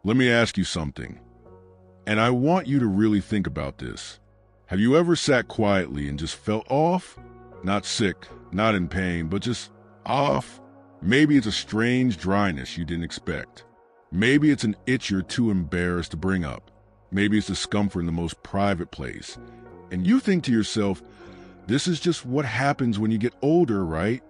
Let me ask you something, and I want you to really think about this. Have you ever sat quietly and just felt off? Not sick, not in pain, but just off? Maybe it's a strange dryness you didn't expect. Maybe it's an itch you're too embarrassed to bring up. Maybe it's discomfort in the most private place. And you think to yourself, this is just what happens when you get older, right?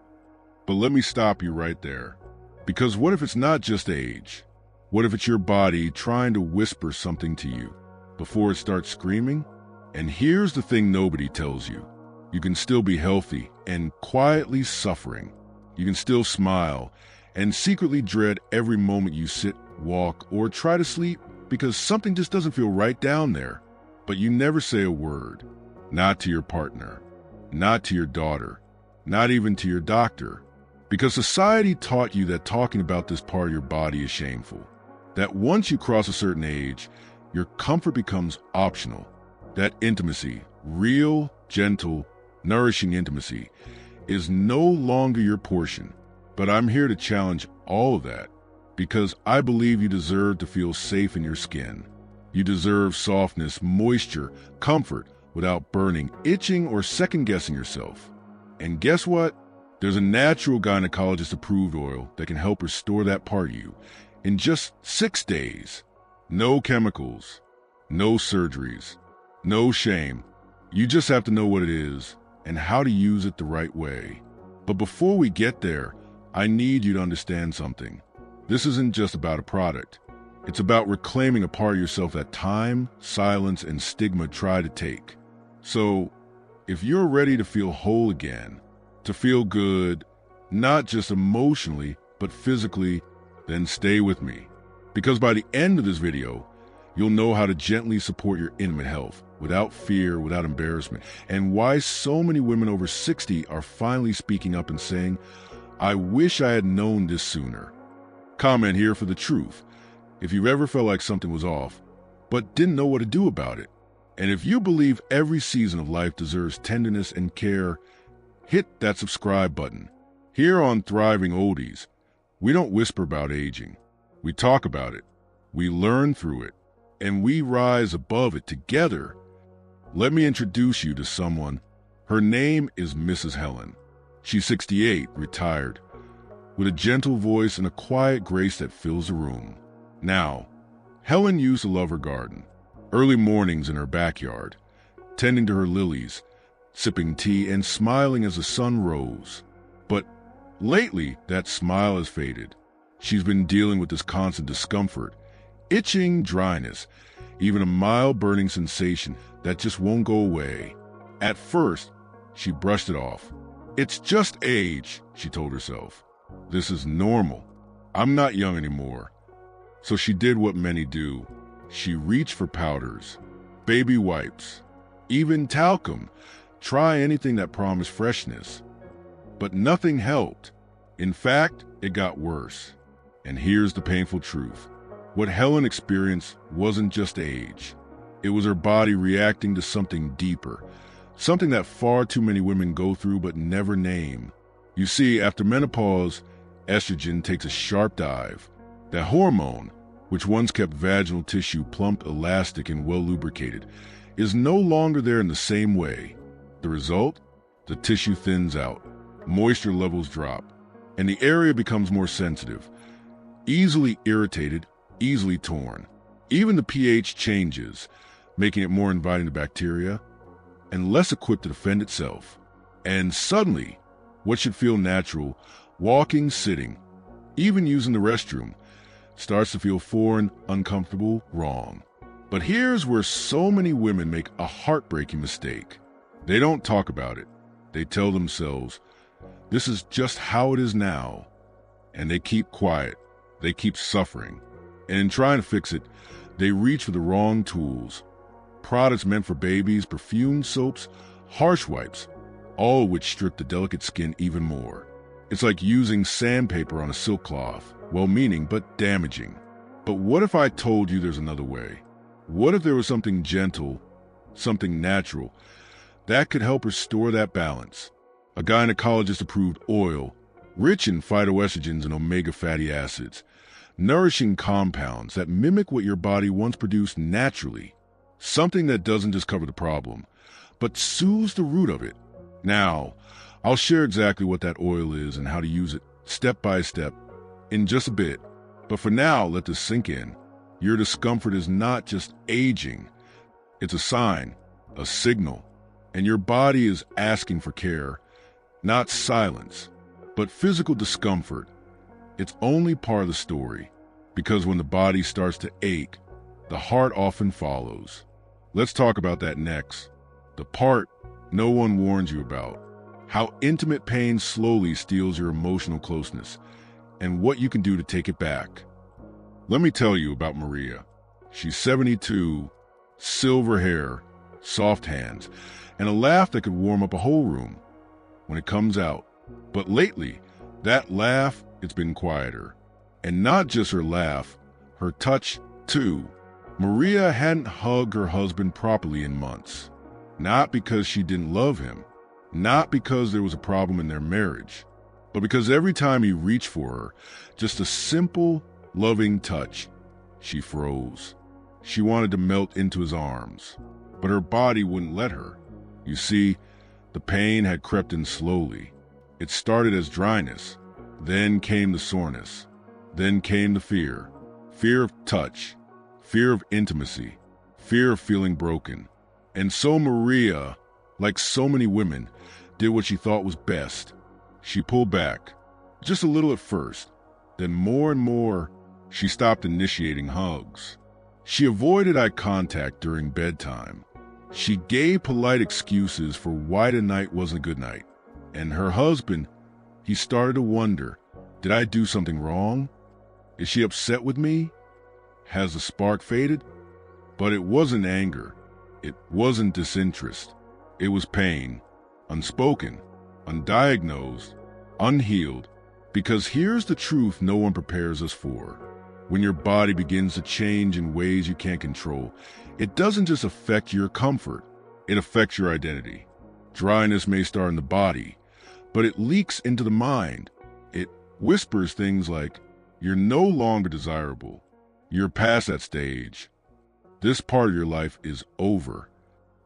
But let me stop you right there. Because what if it's not just age? What if it's your body trying to whisper something to you before it starts screaming? And here's the thing nobody tells you. You can still be healthy and quietly suffering. You can still smile and secretly dread every moment you sit, walk, or try to sleep because something just doesn't feel right down there. But you never say a word. Not to your partner. Not to your daughter. Not even to your doctor. Because society taught you that talking about this part of your body is shameful. That once you cross a certain age, your comfort becomes optional. That intimacy, real, gentle, nourishing intimacy, is no longer your portion. But I'm here to challenge all of that because I believe you deserve to feel safe in your skin. You deserve softness, moisture, comfort without burning, itching, or second-guessing yourself. And guess what? There's a natural gynecologist-approved oil that can help restore that part of you in just 6 days. No chemicals, no surgeries, no shame. You just have to know what it is and how to use it the right way. But before we get there, I need you to understand something. This isn't just about a product. It's about reclaiming a part of yourself that time, silence, and stigma try to take. So, if you're ready to feel whole again, to feel good, not just emotionally, but physically, then stay with me. Because by the end of this video, you'll know how to gently support your intimate health without fear, without embarrassment, and why so many women over 60 are finally speaking up and saying, I wish I had known this sooner. Comment here for the truth. If you've ever felt like something was off, but didn't know what to do about it. And if you believe every season of life deserves tenderness and care, hit that subscribe button. Here on Thriving Oldies, we don't whisper about aging. We talk about it. We learn through it. And we rise above it together. Let me introduce you to someone. Her name is Mrs. Helen. She's 68, retired, with a gentle voice and a quiet grace that fills the room. Now, Helen used to love her garden, early mornings in her backyard, tending to her lilies, sipping tea and smiling as the sun rose. But lately, that smile has faded. She's been dealing with this constant discomfort, itching, dryness, even a mild burning sensation that just won't go away. At first, she brushed it off. It's just age, she told herself. This is normal. I'm not young anymore. So she did what many do. She reached for powders, baby wipes, even talcum. Try anything that promised freshness. But nothing helped. In fact, it got worse. And here's the painful truth. What Helen experienced wasn't just age. It was her body reacting to something deeper, something that far too many women go through but never name. You see, after menopause, estrogen takes a sharp dive. That hormone, which once kept vaginal tissue plump, elastic, and well lubricated, is no longer there in the same way. The result? The tissue thins out, moisture levels drop, and the area becomes more sensitive, easily irritated, easily torn. Even the pH changes, making it more inviting to bacteria and less equipped to defend itself. And suddenly, what should feel natural, walking, sitting, even using the restroom, starts to feel foreign, uncomfortable, wrong. But here's where so many women make a heartbreaking mistake. They don't talk about it. They tell themselves, this is just how it is now. And they keep quiet. They keep suffering. And in trying to fix it, they reach for the wrong tools. Products meant for babies, perfumed soaps, harsh wipes, all of which strip the delicate skin even more. It's like using sandpaper on a silk cloth, well-meaning but damaging. But what if I told you there's another way? What if there was something gentle, something natural, that could help restore that balance? A gynecologist-approved oil, rich in phytoestrogens and omega fatty acids, nourishing compounds that mimic what your body once produced naturally. Something that doesn't just cover the problem, but soothes the root of it. Now, I'll share exactly what that oil is and how to use it step by step in just a bit. But for now, let this sink in. Your discomfort is not just aging. It's a sign, a signal, and your body is asking for care, not silence. But physical discomfort, it's only part of the story, because when the body starts to ache, the heart often follows. Let's talk about that next. The part no one warns you about. How intimate pain slowly steals your emotional closeness, and what you can do to take it back. Let me tell you about Maria. She's 72, silver hair, soft hands, and a laugh that could warm up a whole room when it comes out. But lately, that laugh, it's been quieter. And not just her laugh, her touch, too. Maria hadn't hugged her husband properly in months. Not because she didn't love him, not because there was a problem in their marriage, but because every time he reached for her, just a simple, loving touch, she froze. She wanted to melt into his arms, but her body wouldn't let her. You see, the pain had crept in slowly. It started as dryness, then came the soreness, then came the fear. Fear of touch, fear of intimacy, fear of feeling broken. And so Maria, like so many women, did what she thought was best. She pulled back, just a little at first, then more and more, she stopped initiating hugs. She avoided eye contact during bedtime. She gave polite excuses for why tonight wasn't a good night. And her husband, he started to wonder, did I do something wrong? Is she upset with me? Has the spark faded? But it wasn't anger. It wasn't disinterest. It was pain, unspoken, undiagnosed, unhealed. Because here's the truth no one prepares us for. When your body begins to change in ways you can't control, it doesn't just affect your comfort, it affects your identity. Dryness may start in the body, but it leaks into the mind. It whispers things like, you're no longer desirable. You're past that stage. This part of your life is over.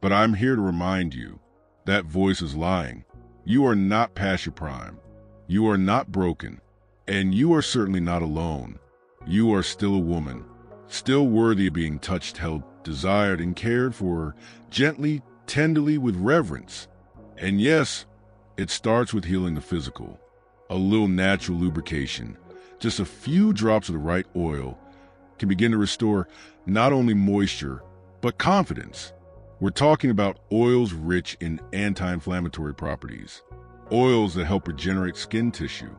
But I'm here to remind you, that voice is lying. You are not past your prime. You are not broken. And you are certainly not alone. You are still a woman, still worthy of being touched, held, desired, and cared for gently, tenderly, with reverence. And yes, it starts with healing the physical. A little natural lubrication, just a few drops of the right oil, can begin to restore not only moisture, but confidence. We're talking about oils rich in anti-inflammatory properties, oils that help regenerate skin tissue,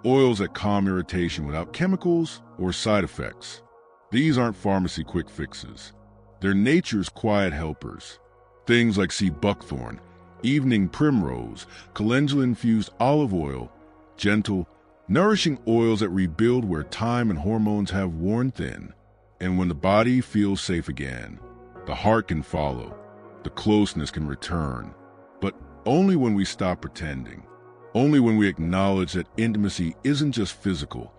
oils that calm irritation without chemicals or side effects. These aren't pharmacy quick fixes. They're nature's quiet helpers. Things like sea buckthorn, evening primrose, calendula-infused olive oil, gentle, nourishing oils that rebuild where time and hormones have worn thin. And when the body feels safe again, the heart can follow, the closeness can return. But only when we stop pretending. Only when we acknowledge that intimacy isn't just physical,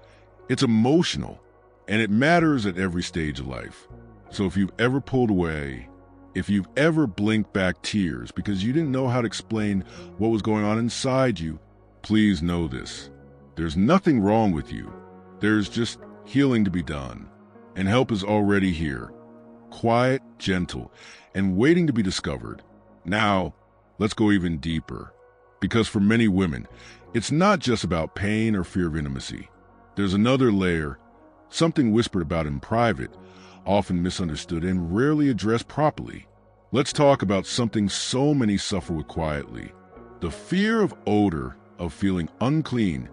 it's emotional, and it matters at every stage of life. So if you've ever pulled away, if you've ever blinked back tears because you didn't know how to explain what was going on inside you, please know this. There's nothing wrong with you. There's just healing to be done. And help is already here. Quiet, gentle, and waiting to be discovered. Now, let's go even deeper. Because for many women, it's not just about pain or fear of intimacy. There's another layer, something whispered about in private, often misunderstood and rarely addressed properly. Let's talk about something so many suffer with quietly. The fear of odor, of feeling unclean,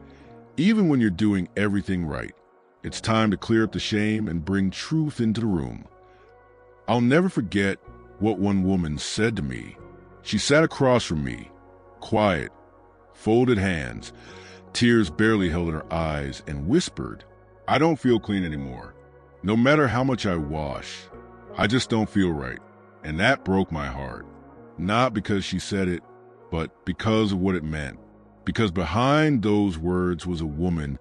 even when you're doing everything right. It's time to clear up the shame and bring truth into the room. I'll never forget what one woman said to me. She sat across from me, quiet, folded hands, tears barely held in her eyes, and whispered, "I don't feel clean anymore. No matter how much I wash, I just don't feel right." And that broke my heart. Not because she said it, but because of what it meant. Because behind those words was a woman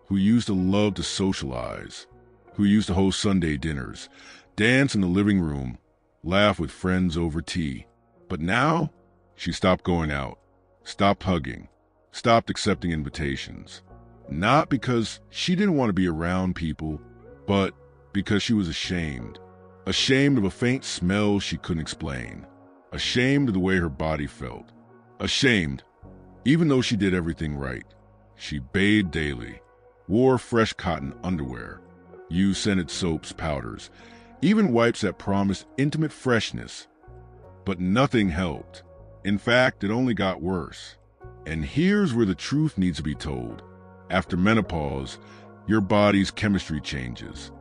who used to love to socialize, who used to host Sunday dinners, dance in the living room, laugh with friends over tea. But now, she stopped going out, stopped hugging, stopped accepting invitations. Not because she didn't want to be around people, but because she was ashamed. Ashamed of a faint smell she couldn't explain. Ashamed of the way her body felt. Ashamed, even though she did everything right. She bathed daily, wore fresh cotton underwear, used scented soaps, powders, even wipes that promised intimate freshness. But nothing helped. In fact, it only got worse. And here's where the truth needs to be told. After menopause, your body's chemistry changes.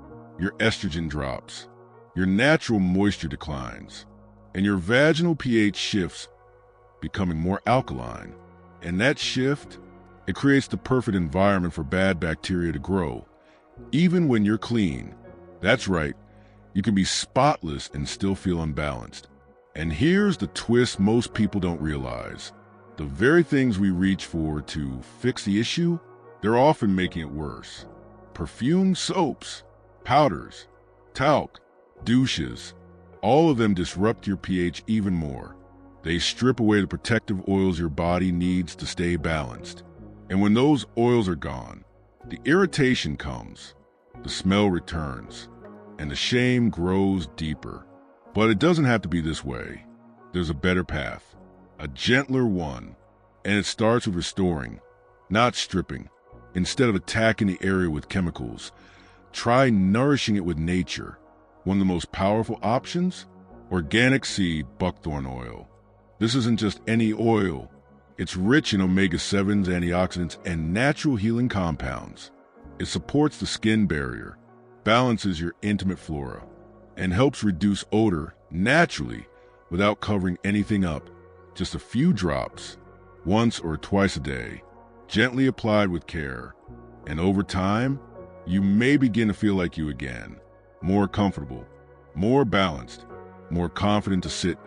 Your estrogen drops. Your natural moisture declines. And your vaginal pH shifts, becoming more alkaline. And that shift, it creates the perfect environment for bad bacteria to grow. Even when you're clean. That's right, you can be spotless and still feel unbalanced. And here's the twist most people don't realize. The very things we reach for to fix the issue, they're often making it worse. Perfumed soaps, powders, talc, douches, all of them disrupt your pH even more. They strip away the protective oils your body needs to stay balanced. And when those oils are gone, the irritation comes, the smell returns, and the shame grows deeper. But it doesn't have to be this way. There's a better path, a gentler one, and it starts with restoring, not stripping. Instead of attacking the area with chemicals, try nourishing it with nature. One of the most powerful options? Organic seed buckthorn oil. This isn't just any oil. It's rich in omega-7s, antioxidants, and natural healing compounds. It supports the skin barrier, balances your intimate flora, and helps reduce odor naturally without covering anything up. Just a few drops, once or twice a day, gently applied with care. And over time, you may begin to feel like you again. More comfortable, more balanced, more confident to sit,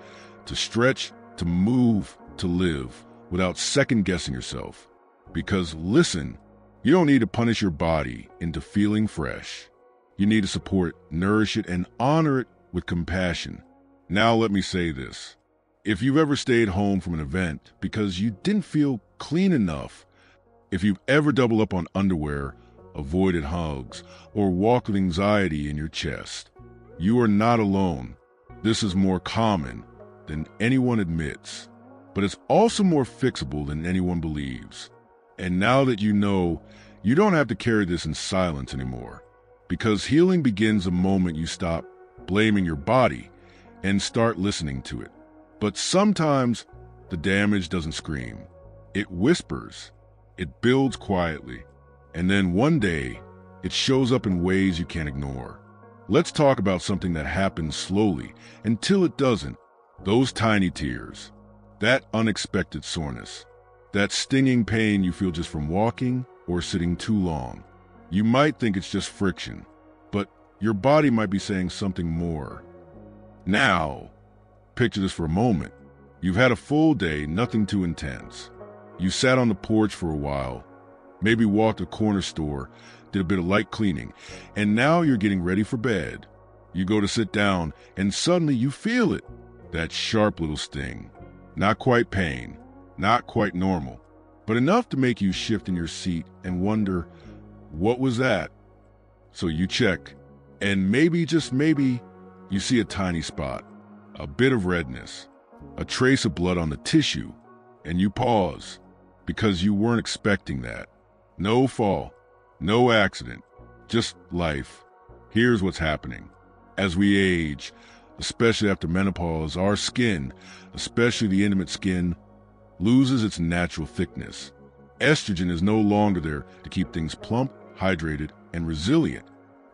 to stretch, to move, to live without second-guessing yourself. Because listen, you don't need to punish your body into feeling fresh. You need to support, nourish it, and honor it with compassion. Now let me say this. If you've ever stayed home from an event because you didn't feel clean enough, if you've ever doubled up on underwear, avoided hugs, or walked with anxiety in your chest, you are not alone. This is more common than anyone admits, but it's also more fixable than anyone believes. And now that you know, you don't have to carry this in silence anymore, because healing begins the moment you stop blaming your body and start listening to it. But sometimes the damage doesn't scream. It whispers. It builds quietly. And then one day, it shows up in ways you can't ignore. Let's talk about something that happens slowly until it doesn't. Those tiny tears. That unexpected soreness. That stinging pain you feel just from walking or sitting too long. You might think it's just friction, but your body might be saying something more. Now, picture this for a moment. You've had a full day, nothing too intense. You sat on the porch for a while, maybe walked to a corner store, did a bit of light cleaning, and now you're getting ready for bed. You go to sit down, and suddenly you feel it. That sharp little sting. Not quite pain, not quite normal, but enough to make you shift in your seat and wonder, what was that? So you check, and maybe, just maybe, you see a tiny spot, a bit of redness, a trace of blood on the tissue, and you pause, because you weren't expecting that. No fall, no accident, just life. Here's what's happening. As we age, especially after menopause, our skin, especially the intimate skin, loses its natural thickness. Estrogen is no longer there to keep things plump, hydrated, and resilient.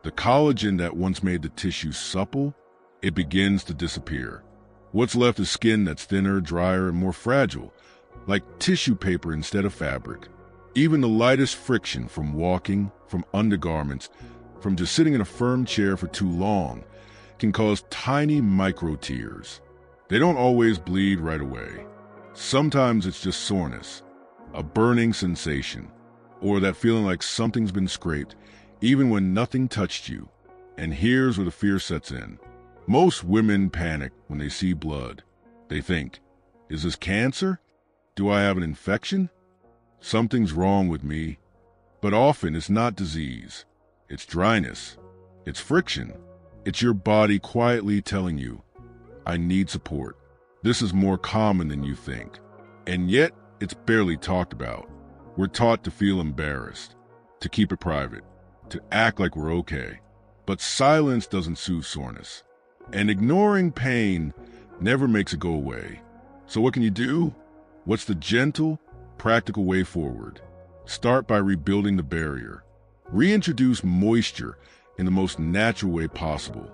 The collagen that once made the tissue supple, it begins to disappear. What's left is skin that's thinner, drier, and more fragile, like tissue paper instead of fabric. Even the lightest friction from walking, from undergarments, from just sitting in a firm chair for too long, can cause tiny microtears. They don't always bleed right away. Sometimes it's just soreness, a burning sensation, or that feeling like something's been scraped, even when nothing touched you. And here's where the fear sets in. Most women panic when they see blood. They think, is this cancer? Do I have an infection? Something's wrong with me. But often it's not disease. It's dryness. It's friction. It's your body quietly telling you, I need support. This is more common than you think. And yet, it's barely talked about. We're taught to feel embarrassed, to keep it private, to act like we're okay. But silence doesn't soothe soreness. And ignoring pain never makes it go away. So what can you do? What's the gentle, practical way forward? Start by rebuilding the barrier. Reintroduce moisture in the most natural way possible.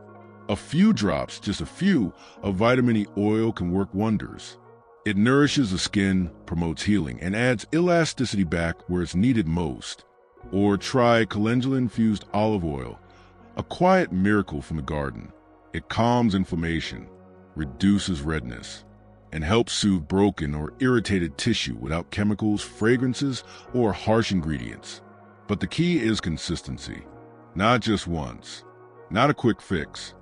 A few drops, just a few, of vitamin E oil can work wonders. It nourishes the skin, promotes healing, and adds elasticity back where it's needed most. Or try calendula-infused olive oil, a quiet miracle from the garden. It calms inflammation, reduces redness, and helps soothe broken or irritated tissue without chemicals, fragrances, or harsh ingredients. But the key is consistency. Not just once, not a quick fix,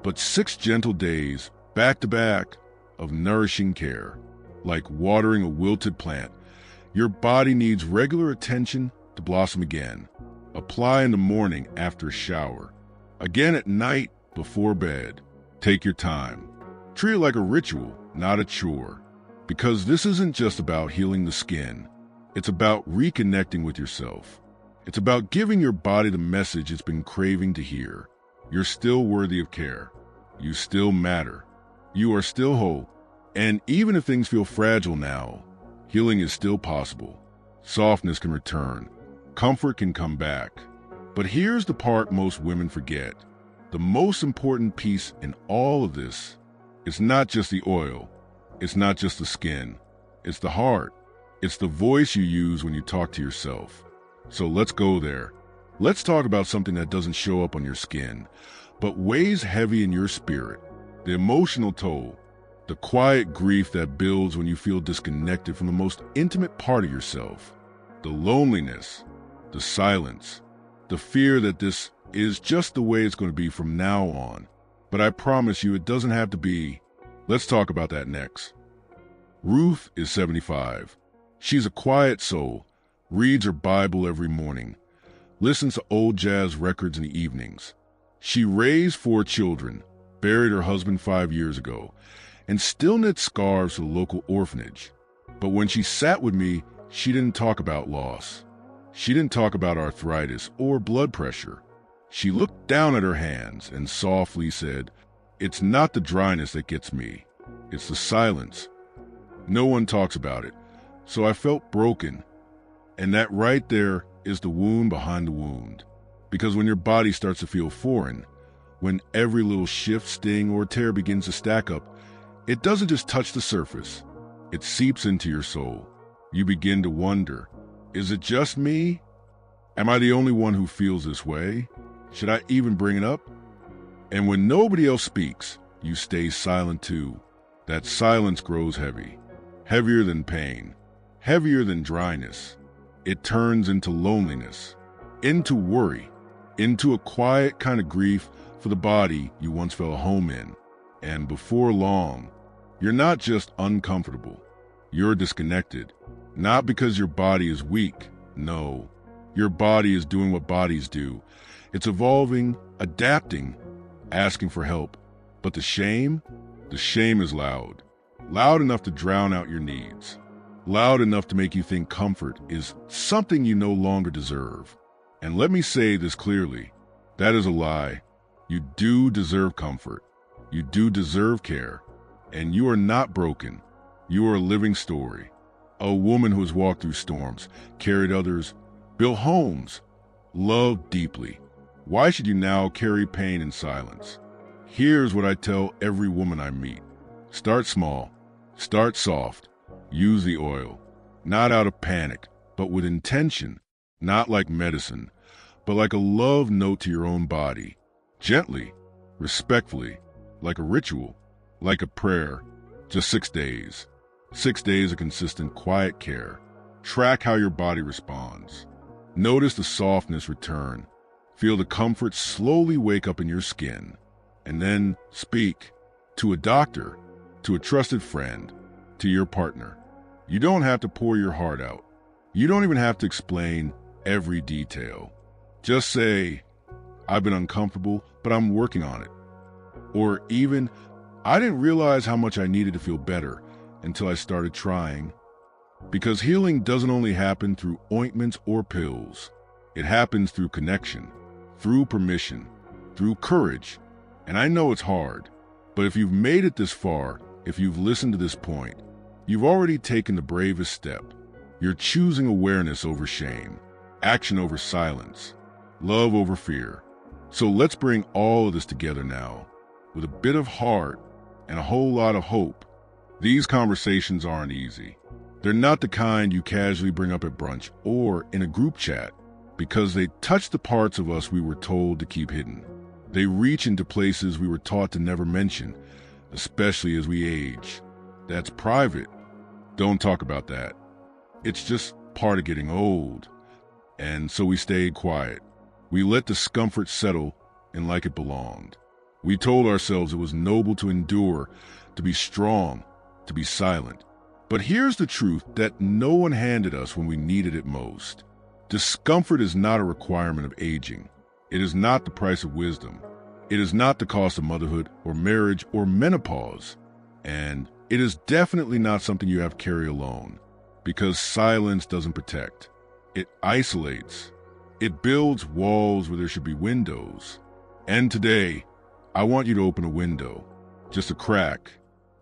but 6 gentle days, back to back, of nourishing care. Like watering a wilted plant, your body needs regular attention to blossom again. Apply in the morning after a shower. Again at night before bed. Take your time. Treat it like a ritual, not a chore. Because this isn't just about healing the skin. It's about reconnecting with yourself. It's about giving your body the message it's been craving to hear. You're still worthy of care. You still matter. You are still whole. And even if things feel fragile now, healing is still possible. Softness can return. Comfort can come back. But here's the part most women forget. The most important piece in all of this is not just the oil. It's not just the skin. It's the heart. It's the voice you use when you talk to yourself. So let's go there. Let's talk about something that doesn't show up on your skin, but weighs heavy in your spirit. The emotional toll. The quiet grief that builds when you feel disconnected from the most intimate part of yourself. The loneliness. The silence. The fear that this is just the way it's going to be from now on. But I promise you it doesn't have to be. Let's talk about that next. Ruth is 75. She's a quiet soul, reads her Bible every morning, listens to old jazz records in the evenings. She raised 4 children, buried her husband 5 years ago, and still knits scarves for the local orphanage. But when she sat with me, she didn't talk about loss. She didn't talk about arthritis or blood pressure. She looked down at her hands and softly said, "It's not the dryness that gets me. It's the silence. No one talks about it." So I felt broken. And that right there is the wound behind the wound. Because when your body starts to feel foreign, when every little shift, sting, or tear begins to stack up, it doesn't just touch the surface. It seeps into your soul. You begin to wonder, is it just me? Am I the only one who feels this way? Should I even bring it up? And when nobody else speaks, you stay silent too. That silence grows heavy. Heavier than pain. Heavier than dryness. It turns into loneliness. Into worry. Into a quiet kind of grief for the body you once felt home in. And before long, you're not just uncomfortable. You're disconnected. Not because your body is weak. No. Your body is doing what bodies do. It's evolving, adapting, asking for help. But the shame is loud. Loud enough to drown out your needs. Loud enough to make you think comfort is something you no longer deserve. And let me say this clearly. That is a lie. You do deserve comfort. You do deserve care. And you are not broken. You are a living story. A woman who has walked through storms, carried others, built homes, loved deeply. Why should you now carry pain in silence? Here's what I tell every woman I meet. Start small. Start soft. Use the oil. Not out of panic, but with intention. Not like medicine, but like a love note to your own body. Gently, respectfully, like a ritual, like a prayer. Just 6 days. 6 days of consistent, quiet care. Track how your body responds. Notice the softness return. Feel the comfort slowly wake up in your skin. And then speak to a doctor, to a trusted friend, to your partner. You don't have to pour your heart out. You don't even have to explain every detail. Just say, I've been uncomfortable, but I'm working on it. Or even, I didn't realize how much I needed to feel better until I started trying. Because healing doesn't only happen through ointments or pills. It happens through connection, through permission, through courage. And I know it's hard, but if you've made it this far, if you've listened to this point, you've already taken the bravest step. You're choosing awareness over shame, action over silence, love over fear. So let's bring all of this together now, with a bit of heart and a whole lot of hope. These conversations aren't easy. They're not the kind you casually bring up at brunch or in a group chat, because they touch the parts of us we were told to keep hidden. They reach into places we were taught to never mention, especially as we age. That's private. Don't talk about that. It's just part of getting old. And so we stayed quiet. We let discomfort settle and like it belonged. We told ourselves it was noble to endure, to be strong, to be silent. But here's the truth that no one handed us when we needed it most. Discomfort is not a requirement of aging. It is not the price of wisdom. It is not the cost of motherhood or marriage or menopause. And it is definitely not something you have to carry alone, because silence doesn't protect. It isolates. It builds walls where there should be windows. And today, I want you to open a window, just a crack.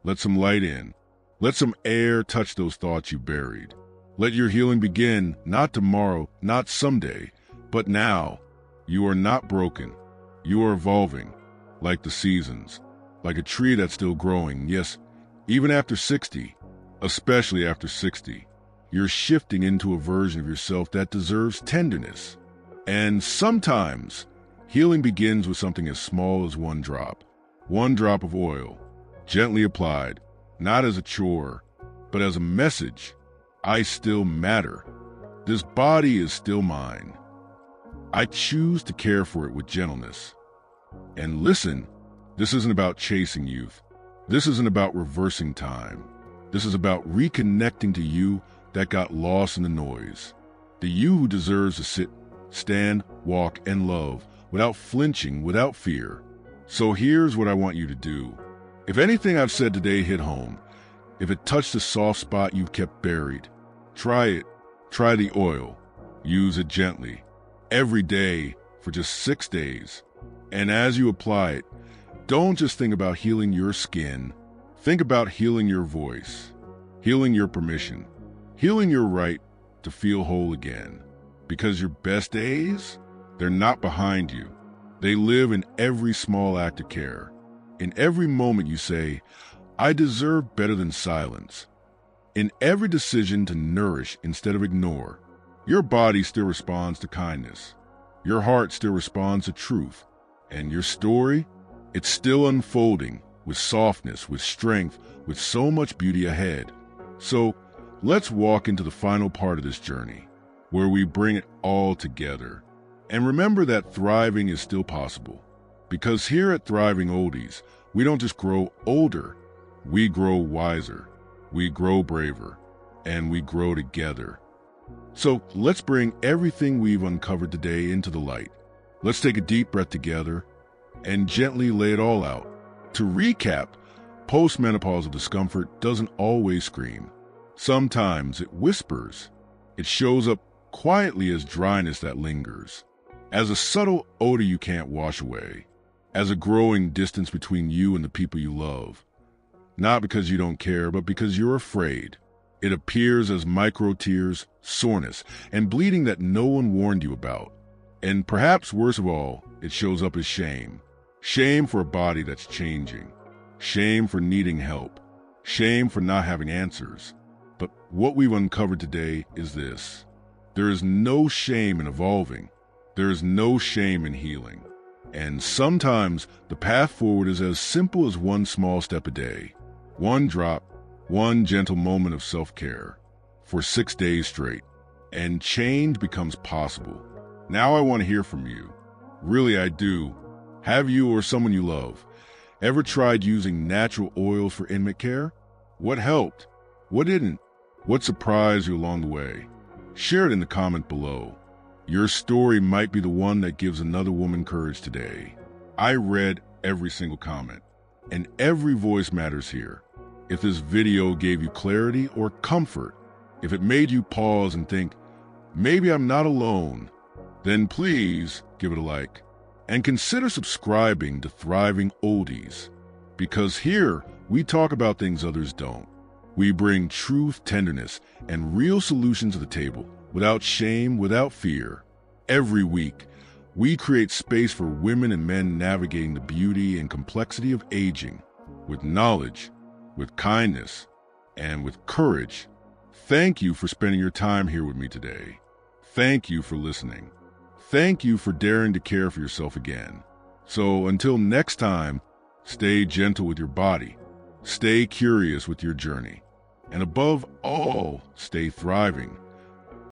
Let some light in. Let some air touch those thoughts you buried. Let your healing begin, not tomorrow, not someday, but now. You are not broken. You are evolving, like the seasons, like a tree that's still growing. Yes, even after 60, especially after 60, you're shifting into a version of yourself that deserves tenderness. And sometimes, healing begins with something as small as one drop of oil, gently applied, not as a chore, but as a message. I still matter. This body is still mine. I choose to care for it with gentleness. And listen, this isn't about chasing youth. This isn't about reversing time. This is about reconnecting to you that got lost in the noise. The you who deserves to sit, stand, walk, and love without flinching, without fear. So here's what I want you to do. If anything I've said today hit home, if it touched a soft spot you've kept buried, try it. Try the oil. Use it gently. Every day for just 6 days. And as you apply it, don't just think about healing your skin. Think about healing your voice, healing your permission, healing your right to feel whole again. Because your best days, they're not behind you. They live in every small act of care. In every moment you say, I deserve better than silence. In every decision to nourish instead of ignore. Your body still responds to kindness. Your heart still responds to truth. And your story, it's still unfolding with softness, with strength, with so much beauty ahead. So let's walk into the final part of this journey, where we bring it all together. And remember that thriving is still possible. Because here at Thriving Oldies, we don't just grow older, we grow wiser, we grow braver, and we grow together. So let's bring everything we've uncovered today into the light. Let's take a deep breath together and gently lay it all out. To recap, postmenopausal discomfort doesn't always scream. Sometimes it whispers. It shows up quietly as dryness that lingers, as a subtle odor you can't wash away, as a growing distance between you and the people you love. Not because you don't care, but because you're afraid. It appears as microtears, soreness, and bleeding that no one warned you about. And perhaps worst of all, it shows up as shame. Shame for a body that's changing. Shame for needing help. Shame for not having answers. But what we've uncovered today is this. There is no shame in evolving. There is no shame in healing. And sometimes the path forward is as simple as one small step a day. One drop, one gentle moment of self-care for 6 days straight. and change becomes possible. Now I want to hear from you. Really, I do. Have you or someone you love ever tried using natural oils for intimate care? What helped? What didn't? What surprised you along the way? Share it in the comment below. Your story might be the one that gives another woman courage today. I read every single comment, and every voice matters here. If this video gave you clarity or comfort, if it made you pause and think, maybe I'm not alone, then please give it a like. And consider subscribing to Thriving Oldies, because here we talk about things others don't. We bring truth, tenderness, and real solutions to the table, without shame, without fear. Every week, we create space for women and men navigating the beauty and complexity of aging, with knowledge, with kindness, and with courage. Thank you for spending your time here with me today. Thank you for listening. Thank you for daring to care for yourself again. So until next time, stay gentle with your body, stay curious with your journey, and above all, stay thriving.